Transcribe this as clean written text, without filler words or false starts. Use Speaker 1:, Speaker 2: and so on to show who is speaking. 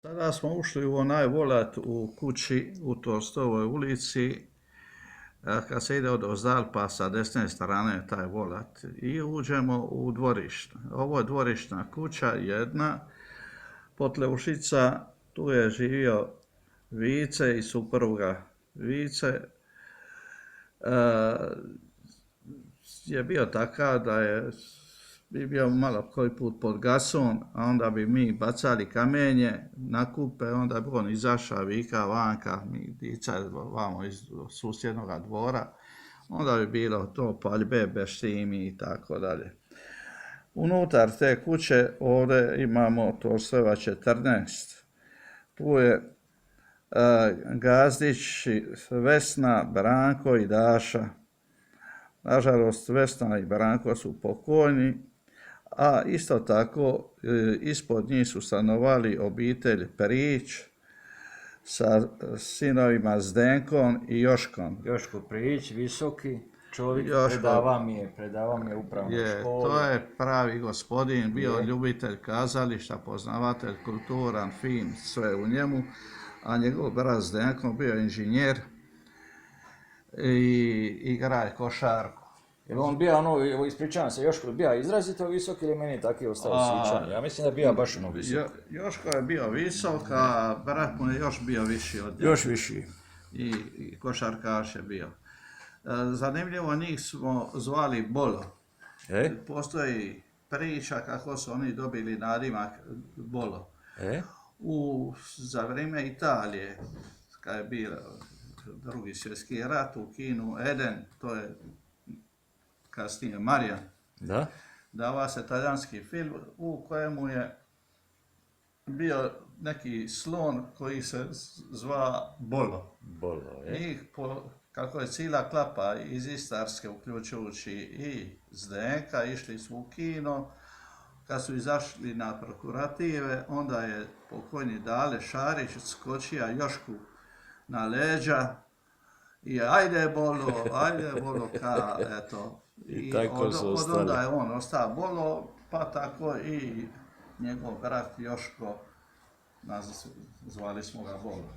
Speaker 1: Sada smo ušli u onaj volat u kući u Tolstojevoj ulici, kad se ide odozdal pa sa desne strane taj volat i uđemo u dvorište. Ovo je dvorišna kuća jedna, Potleušica, tu je živio Vice i supruga Vice. Je bio takav da je bio malo koji put pod gasom, a onda bi mi bacali kamenje na kupe, onda bi on izašao, vika vanka, mi dica vamo iz susjednog dvora, onda bi bilo to paljbe, beštimi i tako dalje. Unutar te kuće ovdje imamo Tolstojeva 14. Tu je Gazdić, Vesna, Branko i Daša. Nažalost, Vesna i Branko su pokojni, a isto tako ispod njih su stanovali obitelj Prijić sa sinovima Zdenkom i Joškom.
Speaker 2: Joško Prijić, visoki čovjek,
Speaker 1: Joško,
Speaker 2: predavao mi je upravnu školu.
Speaker 1: to je pravi gospodin, bio ljubitelj kazališta, poznavatelj, kulturan, fin, sve u njemu, a njegov brat Zdenko bio inženjer i igraje košarku.
Speaker 2: Jer on bio ispričavam se, Joško bio izrazito visok ili meni tako je ostalo sjećanje? Ja mislim da bio baš visok.
Speaker 1: Joško je bio visok, a brat mu je još bio viši od njega.
Speaker 2: Još viši.
Speaker 1: I košarkaš je bio. Zanimljivo, njih smo zvali Bolo. Postoji priča kako su oni dobili nadimak Bolo. Za vrijeme Italije, kad je bio Drugi svjetski rat, u kinu Eden, to je kasnije Marijan, dava se talijanski film u kojemu je bio neki slon koji se zva Bolo. I kako je cijela klapa iz Istarske, uključujući i Zdenka, išli su u kino. Kad su izašli na prokurative, onda je pokojni Dale Šarić skočio Jošku na leđa i ajde Bolo, eto.
Speaker 2: I tako su ostali.
Speaker 1: Od onda je on ostao Bolo, pa tako i njegov brat Joško, zvali smo ga Bolo.